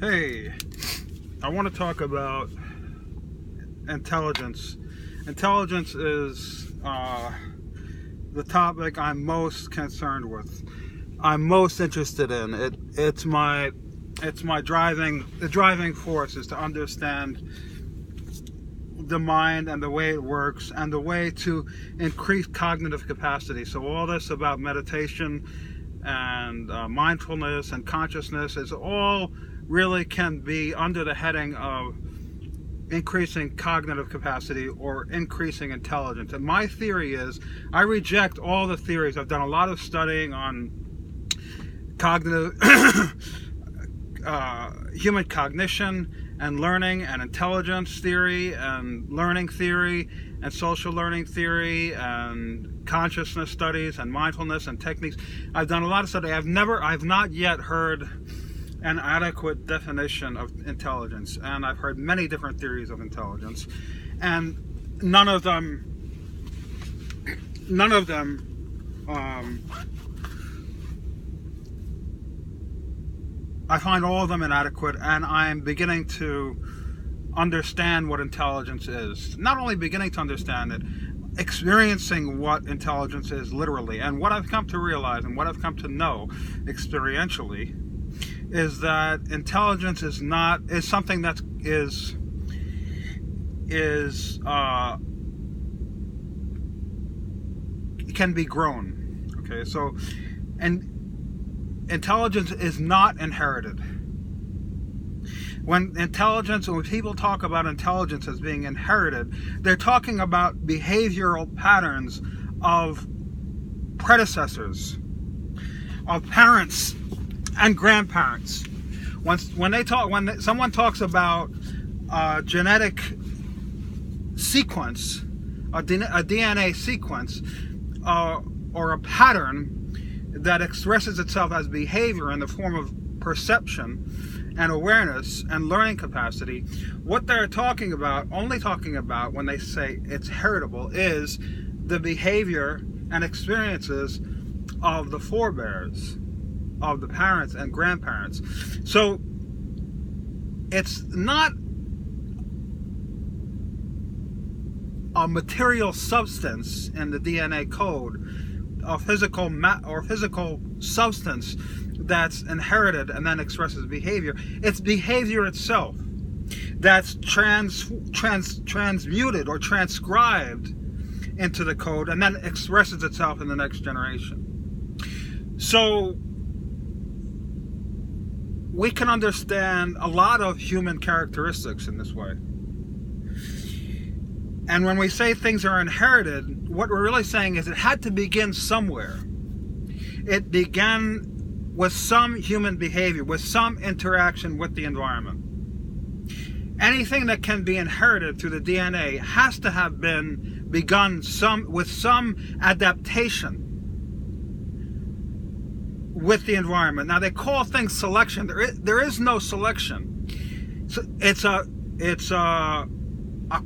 Hey, I want to talk about intelligence. Intelligence is the topic I'm most concerned with. I'm most interested in it. It's my driving force is to understand the mind and the way it works and the way to increase cognitive capacity. So all this about meditation and mindfulness and consciousness is all really can be under the heading of increasing cognitive capacity or increasing intelligence. And my theory is, I reject all the theories. I've done a lot of studying on cognitive human cognition and learning and intelligence theory and learning theory and social learning theory and consciousness studies and mindfulness and techniques. I've done a lot of study. I've not yet heard an adequate definition of intelligence, and I've heard many different theories of intelligence, and none of them I find all of them inadequate, and I'm beginning to understand what intelligence is. Not only beginning to understand it, experiencing what intelligence is literally. And what I've come to realize and what I've come to know experientially is that intelligence is something that can be grown. Okay, so intelligence is not inherited. When people talk about intelligence as being inherited, they're talking about behavioral patterns of predecessors, of parents and grandparents. When someone talks about a genetic sequence, a DNA sequence, or a pattern that expresses itself as behavior in the form of perception and awareness and learning capacity, what they're only talking about when they say it's heritable is the behavior and experiences of the forebears, of the parents and grandparents. So it's not a material substance in the DNA code, a physical substance that's inherited and then expresses behavior. It's behavior itself that's transmuted or transcribed into the code and then expresses itself in the next generation. So we can understand a lot of human characteristics in this way. And when we say things are inherited, what we're really saying is it had to begin somewhere. It began with some human behavior, with some interaction with the environment. Anything that can be inherited through the DNA has to have begun with some adaptation with the environment. Now they call things selection. There is no selection. So it's a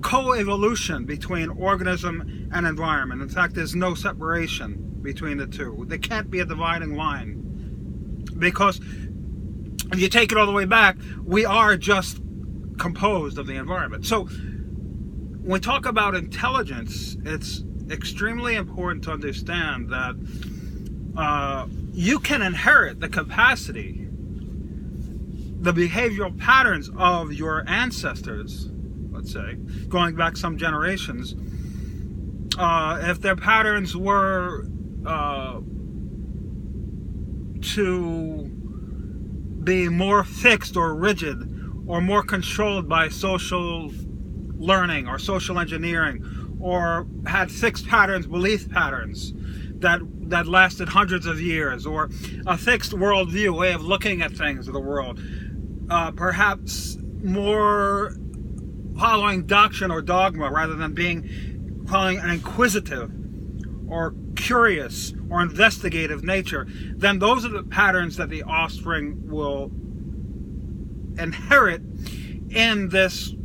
co-evolution between organism and environment. In fact, there's no separation between the two. There can't be a dividing line, because if you take it all the way back, we are just composed of the environment. So when we talk about intelligence, it's extremely important to understand that you can inherit the capacity, the behavioral patterns of your ancestors, let's say, going back some generations. If their patterns were to be more fixed or rigid or more controlled by social learning or social engineering, or had fixed patterns, belief patterns that lasted hundreds of years, or a fixed worldview, way of looking at things of the world, perhaps more following doctrine or dogma rather than following an inquisitive or curious or investigative nature, then those are the patterns that the offspring will inherit in this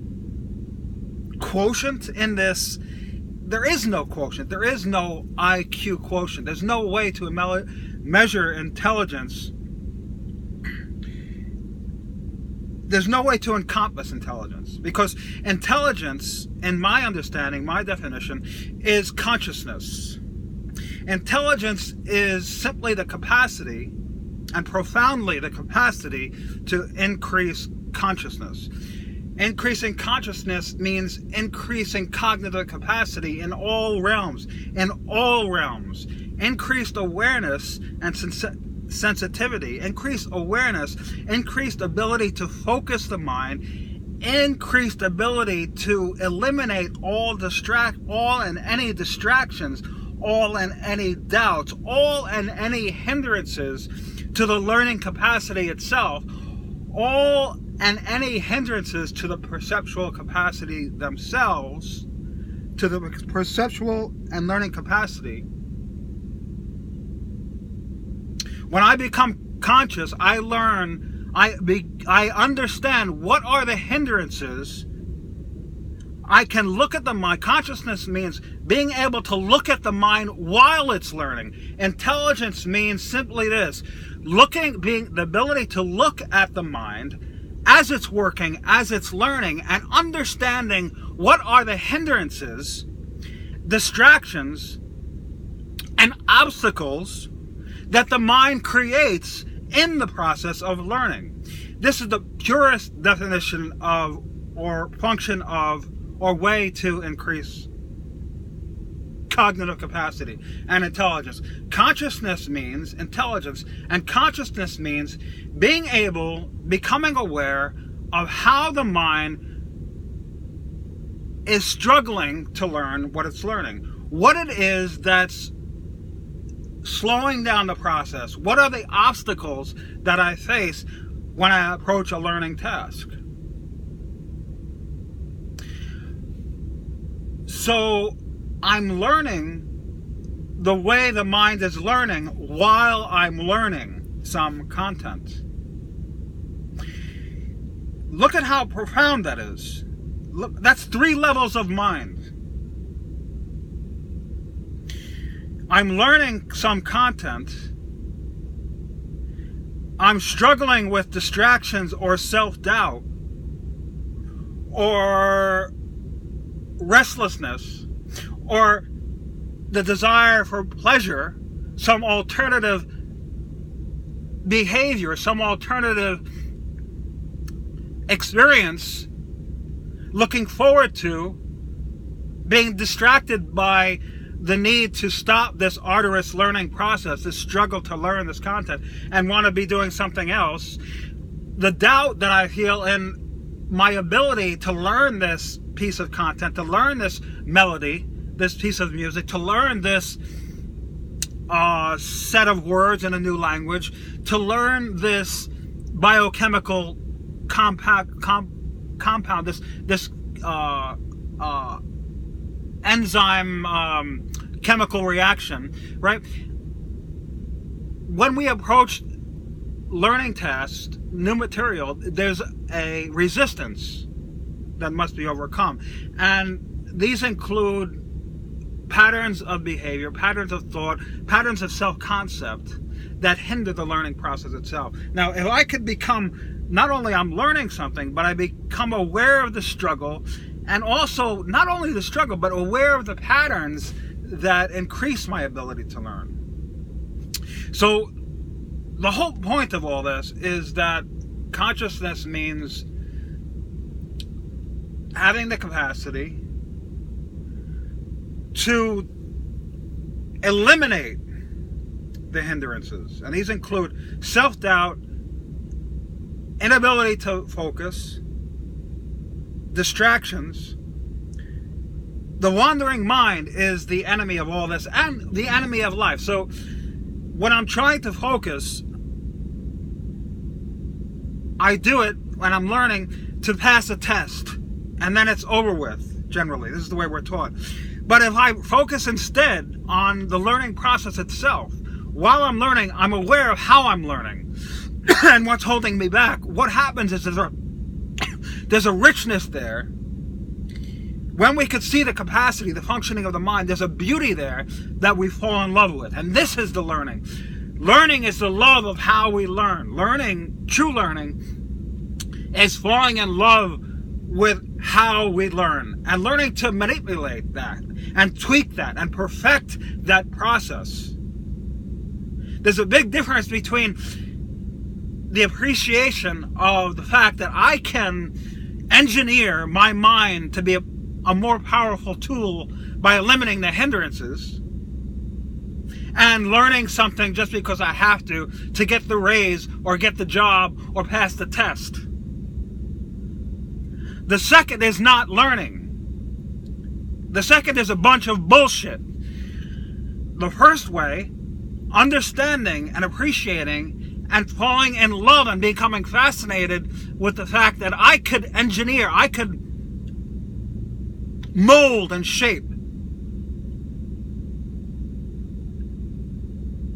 quotient, there is no quotient, there is no IQ quotient, there's no way to measure intelligence there's no way to encompass intelligence, because intelligence, in my understanding, my definition, is consciousness. Intelligence is simply the capacity, and profoundly the capacity, to increase consciousness. Increasing consciousness means increasing cognitive capacity in all realms. Increased awareness and sensitivity, increased awareness, increased ability to focus the mind, increased ability to eliminate all and any distractions, all and any doubts, all and any hindrances to the learning capacity itself, all and any hindrances to the perceptual capacity themselves, to the perceptual and learning capacity. When I become conscious, I learn, I understand what are the hindrances. I can look at the mind. Consciousness means being able to look at the mind while it's learning. Intelligence means simply this: being the ability to look at the mind as it's working, as it's learning, and understanding what are the hindrances, distractions, and obstacles that the mind creates in the process of learning. This is the purest definition of, or function of, or way to increase cognitive capacity and intelligence. Consciousness means intelligence, and consciousness means becoming aware of how the mind is struggling to learn what it's learning. What it is that's slowing down the process. What are the obstacles that I face when I approach a learning task? So I'm learning the way the mind is learning while I'm learning some content. Look at how profound that is. Look, that's 3 levels of mind. I'm learning some content. I'm struggling with distractions or self-doubt or restlessness or the desire for pleasure, some alternative behavior, some alternative experience, looking forward to, being distracted by the need to stop this arduous learning process, this struggle to learn this content, and want to be doing something else. The doubt that I feel in my ability to learn this piece of content, to learn this melody, this piece of music, to learn this set of words in a new language, to learn this biochemical compound, this enzyme chemical reaction, right? When we approach learning tasks, new material, there's a resistance that must be overcome. And these include patterns of behavior, patterns of thought, patterns of self-concept that hinder the learning process itself. Now, if I could become, not only I'm learning something, but I become aware of the struggle, and also not only the struggle, but aware of the patterns that increase my ability to learn. So the whole point of all this is that consciousness means having the capacity to eliminate the hindrances. And these include self-doubt, inability to focus, distractions. The wandering mind is the enemy of all this and the enemy of life. So when I'm trying to focus, I do it when I'm learning to pass a test, and then it's over with, generally. This is the way we're taught. But if I focus instead on the learning process itself, while I'm learning, I'm aware of how I'm learning and what's holding me back. What happens is there's a richness there. When we could see the capacity, the functioning of the mind, there's a beauty there that we fall in love with. And this is the learning. Learning is the love of how we learn. Learning, true learning, is falling in love with how we learn and learning to manipulate that and tweak that and perfect that process. There's a big difference between the appreciation of the fact that I can engineer my mind to be a more powerful tool by eliminating the hindrances, and learning something just because I have to get the raise or get the job or pass the test. The second is not learning. The second is a bunch of bullshit. The first way, understanding and appreciating and falling in love and becoming fascinated with the fact that I could engineer, I could mold and shape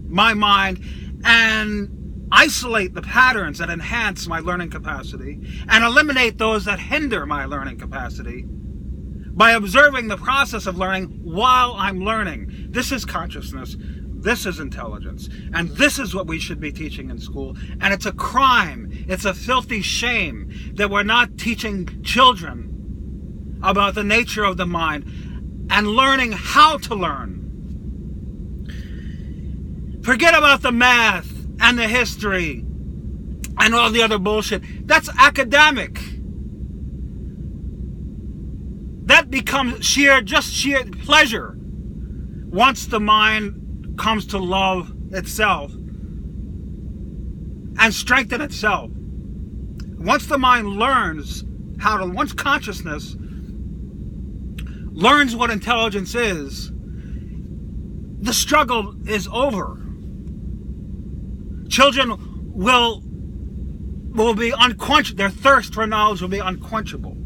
my mind and isolate the patterns that enhance my learning capacity and eliminate those that hinder my learning capacity by observing the process of learning while I'm learning. This is consciousness. This is intelligence. And this is what we should be teaching in school. And it's a crime. It's a filthy shame that we're not teaching children about the nature of the mind and learning how to learn. Forget about the math and the history and all the other bullshit. That's academic. That becomes sheer pleasure once the mind comes to love itself and strengthen itself. Once the mind learns once consciousness learns what intelligence is, the struggle is over. Children will be unquenchable. Their thirst for knowledge will be unquenchable.